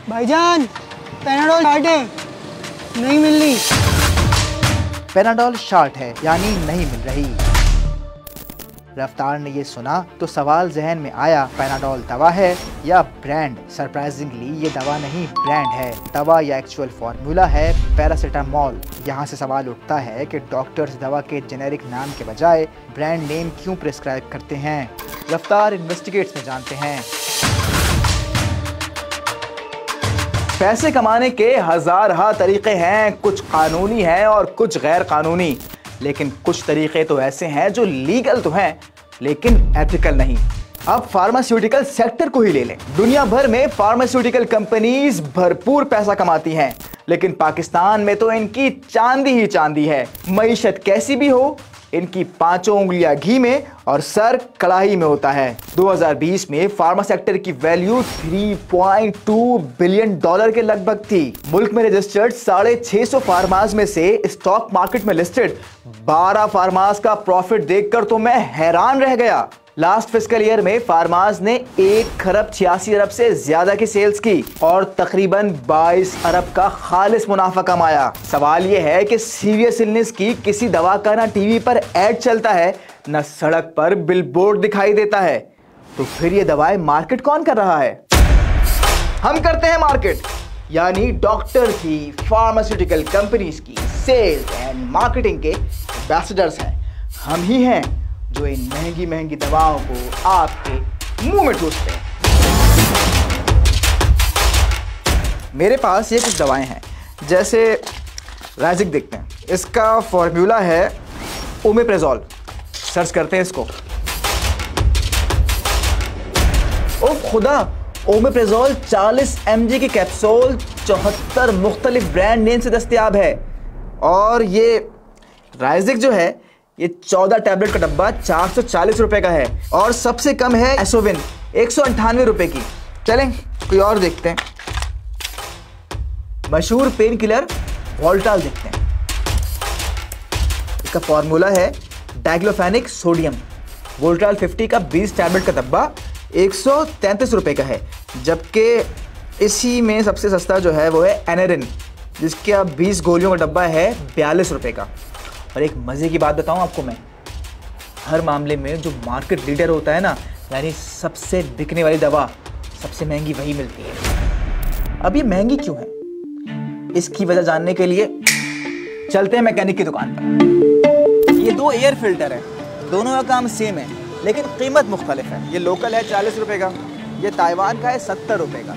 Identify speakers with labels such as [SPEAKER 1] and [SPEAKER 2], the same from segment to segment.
[SPEAKER 1] भाईजान Panadol short है, नहीं मिल रही।
[SPEAKER 2] पैनाडोल शार्ट है यानी नहीं मिल रही। रफ्तार ने ये सुना तो सवाल जहन में आया, पैनाडोल दवा है या ब्रांड? सरप्राइजिंगली ये दवा नहीं ब्रांड है, दवा या एक्चुअल फार्मूला है पैरासीटामोल। यहाँ से सवाल उठता है कि डॉक्टर्स दवा के जेनेरिक नाम के बजाय ब्रांड नेम क्यों प्रिस्क्राइब करते हैं? रफ्तार इन्वेस्टिगेट्स में जानते हैं। पैसे कमाने के हज़ार तरीके हैं, कुछ कानूनी हैं और कुछ गैर कानूनी, लेकिन कुछ तरीके तो ऐसे हैं जो लीगल तो हैं लेकिन एथिकल नहीं। अब फार्मास्यूटिकल सेक्टर को ही ले लें। दुनिया भर में फार्मास्यूटिकल कंपनीज भरपूर पैसा कमाती हैं, लेकिन पाकिस्तान में तो इनकी चांदी ही चांदी है। मईशत कैसी भी हो, इनकी पांचों उंगलियां घी में और सर कढ़ाई में होता है। 2020 में फार्मा सेक्टर की वैल्यू 3.2 बिलियन डॉलर के लगभग थी। मुल्क में रजिस्टर्ड 650 फार्मास में से स्टॉक मार्केट में लिस्टेड 12 फार्मास का प्रॉफिट देखकर तो मैं हैरान रह गया। लास्ट फिस्कल ईयर में फार्मास ने 1 खरब 86 अरब से ज्यादा की सेल्स की और तकरीबन 22 अरब का खालिस मुनाफा कमाया। सवाल यह है कि सीरियस इलनेस की किसी दवा का ना टीवी पर ऐड चलता है, ना सड़क पर बिलबोर्ड दिखाई देता है, तो फिर ये दवाएं मार्केट कौन कर रहा है? हम करते हैं मार्केट, यानी डॉक्टर की, फार्मास्यूटिकल कंपनीज की सेल्स एंड मार्केटिंग के एम्बेसडर्स हैं। हम ही हैं जो इन महंगी महंगी दवाओं को आपके मुंह में ठूसते हैं। मेरे पास ये कुछ दवाएं हैं, जैसे राइजिक देखते हैं। इसका फॉर्मूला है ओमेप्रेजोल। सर्च करते हैं इसको। ओ खुदा, ओमेप्रेजोल 40 mg की कैप्सूल 74 मुख्तलिफ ब्रांड नेम से दस्तयाब है। और ये राइजिक जो है, ये 14 टैबलेट का डब्बा 440 रुपए का है। और सबसे कम है एसोविन 198 रुपए की। चलें कोई और देखते हैं। मशहूर पेन किलर वोल्टाल देखते हैं। इसका फॉर्मूला है डाइक्लोफेनिक सोडियम। वोल्टाल 50 का 20 टैबलेट का डब्बा 133 रुपए का है, जबकि इसी में सबसे सस्ता जो है वो है एनेरिन, जिसका 20 गोलियों का डब्बा है 42 रुपए का। और एक मज़े की बात बताऊं आपको मैं, हर मामले में जो मार्केट लीडर होता है ना, यानी सबसे बिकने वाली दवा सबसे महंगी वही मिलती है। अब ये महंगी क्यों है, इसकी वजह जानने के लिए चलते हैं मैकेनिक की दुकान पर। ये 2 एयर फिल्टर है, दोनों का काम सेम है लेकिन कीमत मुख्तलिफ है। ये लोकल है 40 रुपए का, ये ताइवान का है 70 रुपए का।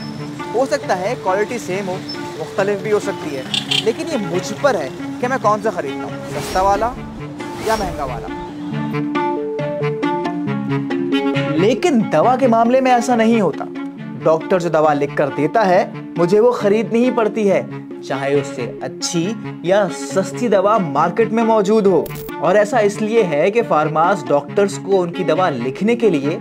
[SPEAKER 2] हो सकता है क्वालिटी सेम हो, मुख्तलिफ भी हो सकती है, लेकिन ये मुझ पर है कि मैं कौन सा खरीदता हूँ, सस्ता वाला या महंगा वाला। लेकिन दवा के मामले में ऐसा नहीं होता। डॉक्टर जो दवा लिख कर देता है, मुझे वो खरीदनी ही पड़ती है, चाहे उससे अच्छी या सस्ती दवा मार्केट में मौजूद हो। और ऐसा इसलिए है कि फार्मास डॉक्टर्स को उनकी दवा लिखने के लिए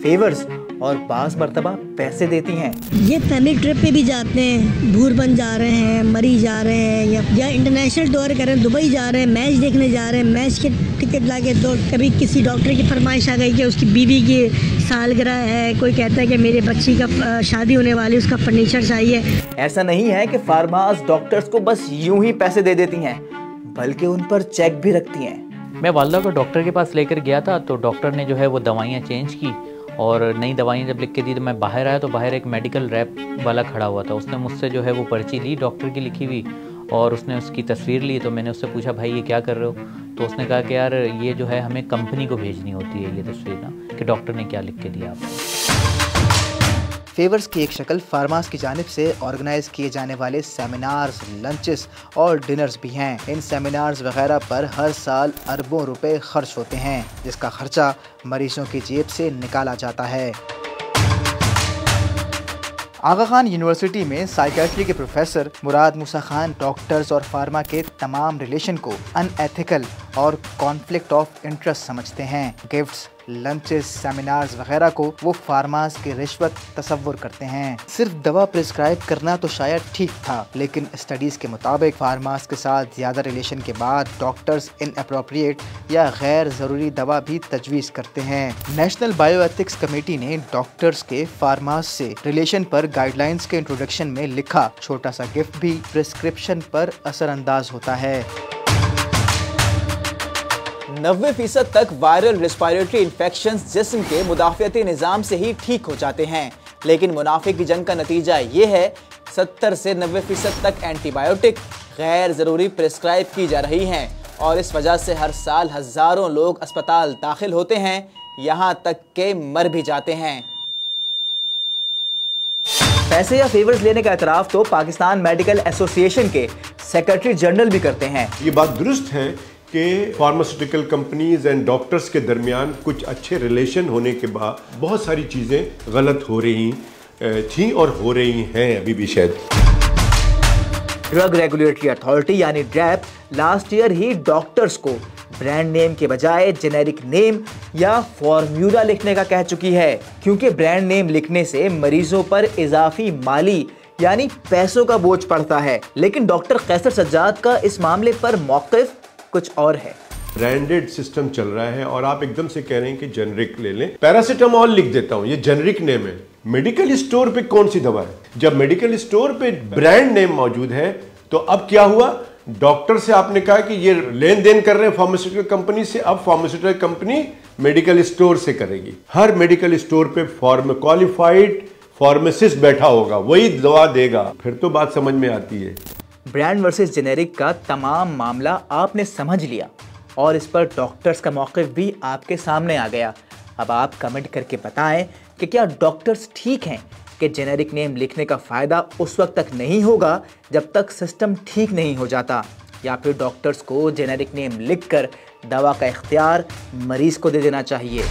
[SPEAKER 2] फेवर्स और बाज़ मर्तबा पैसे देती हैं।
[SPEAKER 3] ये फैमिली ट्रिप पे भी जाते हैं, भूर बन जा रहे हैं, मरी जा रहे हैं, या इंटरनेशनल टूर कर रहे हैं, दुबई जा रहे हैं, मैच देखने जा रहे हैं, मैच के टिकट लाके तो कभी किसी डॉक्टर की फरमाइश आ गई कि उसकी बीवी की सालगिरह है, कोई कहता है कि मेरे बच्ची का शादी होने वाली, उसका फर्नीचर चाहिए।
[SPEAKER 2] ऐसा नहीं है कि फार्मास डॉक्टर्स को बस यूं ही पैसे दे देती हैं, बल्कि उन पर चेक भी रखती हैं।
[SPEAKER 4] मैं वालदा को डॉक्टर के पास लेकर गया था, तो डॉक्टर ने जो है वो दवाइयाँ चेंज की और नई दवाइयाँ जब लिख के दी तो मैं बाहर आया तो बाहर एक मेडिकल रैप वाला खड़ा हुआ था। उसने मुझसे जो है वो पर्ची ली डॉक्टर की लिखी हुई और उसने उसकी तस्वीर ली। तो मैंने उससे पूछा, भाई ये क्या कर रहे हो? तो उसने कहा कि यार ये जो है हमें कंपनी को भेजनी होती है ये तस्वीर ना, कि डॉक्टर ने क्या लिख के दिया आपको।
[SPEAKER 2] फेवर्स की एक शक्ल फार्मास की जानिब से ऑर्गेनाइज किए जाने वाले सेमिनार्स, लंचेस और डिनर्स भी हैं। इन सेमिनार्स वगैरह पर हर साल अरबों रुपए खर्च होते हैं, जिसका खर्चा मरीजों की जेब से निकाला जाता है। आगा खान यूनिवर्सिटी में साइकियाट्री के प्रोफेसर मुराद मूसा खान डॉक्टर्स और फार्मा के तमाम रिलेशन को अनएथिकल और कॉन्फ्लिक्ट ऑफ इंटरेस्ट समझते हैं। गिफ्ट्स, लंचेस, सेमिनार्स वगैरह को वो फार्मास की रिश्वत तस्वुर करते हैं। सिर्फ दवा प्रिस्क्राइब करना तो शायद ठीक था, लेकिन स्टडीज़ के मुताबिक फार्मास के साथ ज़्यादा रिलेशन के बाद डॉक्टर्स इनअप्रोप्रिएट या गैर ज़रूरी दवा भी तजवीज़ करते हैं। नेशनल बायोएथिक्स कमेटी ने डॉक्टर्स के फार्मास से रिलेशन पर गाइडलाइंस के इंट्रोडक्शन में लिखा, छोटा सा गिफ्ट भी प्रिस्क्रिप्शन पर असरअंदाज होता है।
[SPEAKER 5] 90% तक वायरल रेस्पिरेटरी इन्फेक्शंस जिस्म के मुदाफ़ियती निज़ाम से ही ठीक हो जाते हैं, लेकिन मुनाफे की जंग का नतीजा ये है 70 से 90% तक एंटीबायोटिक गैर ज़रूरी प्रिस्क्राइब की जा रही हैं और इस वजह से हर साल हज़ारों लोग अस्पताल दाखिल होते हैं, यहाँ तक के मर भी जाते हैं।
[SPEAKER 2] पैसे या फेवर्स लेने का एतराफ़ तो पाकिस्तान मेडिकल एसोसिएशन के सेक्रेटरी जनरल भी करते हैं।
[SPEAKER 6] ये बात दुरुस्त है कि फार्मास्यूटिकल कंपनीज एंड डॉक्टर्स के दरमियान कुछ अच्छे रिलेशन होने के बाद बहुत सारी चीज़ें गलत हो रही थी और हो रही हैं अभी भी शायद।
[SPEAKER 2] ड्रग रेगुलेटरी अथॉरिटी यानी ड्रैप लास्ट ईयर ही डॉक्टर्स को ब्रांड नेम के बजाय जेनेरिक नेम या फॉर्मूला लिखने का कह चुकी है, क्योंकि ब्रांड नेम लिखने से मरीजों पर इजाफी माली यानी पैसों का बोझ पड़ता है। लेकिन डॉक्टर कैसर सज्जाद का इस मामले पर मौक़िफ़ कुछ और है।
[SPEAKER 6] ब्रांडेड सिस्टम चल रहा है और आप एकदम से कह रहे हैं कि जेनरिक ले लें। पैरासीटामोल लिख देता हूं, ये जेनरिक नेम है। मेडिकल स्टोर पे कौन सी दवा है? जब मेडिकल स्टोर पे ब्रांड नेम मौजूद है तो अब क्या हुआ? डॉक्टर से आपने कहा कि ये लेन देन कर रहे हैं फार्मास्यूटिकल कंपनी से, अब फार्मास्यूटिकल कंपनी मेडिकल स्टोर से करेगी। हर मेडिकल स्टोर पे क्वालिफाइड फार्मासिस्ट बैठा होगा, वही दवा देगा। फिर तो बात समझ में आती है।
[SPEAKER 2] ब्रांड वर्सेस जेनेरिक का तमाम मामला आपने समझ लिया और इस पर डॉक्टर्स का मौक़िफ़ भी आपके सामने आ गया। अब आप कमेंट करके बताएं कि क्या डॉक्टर्स ठीक हैं कि जेनेरिक नेम लिखने का फ़ायदा उस वक्त तक नहीं होगा जब तक सिस्टम ठीक नहीं हो जाता, या फिर डॉक्टर्स को जेनेरिक नेम लिखकर दवा का इख्तियार मरीज़ को दे देना चाहिए।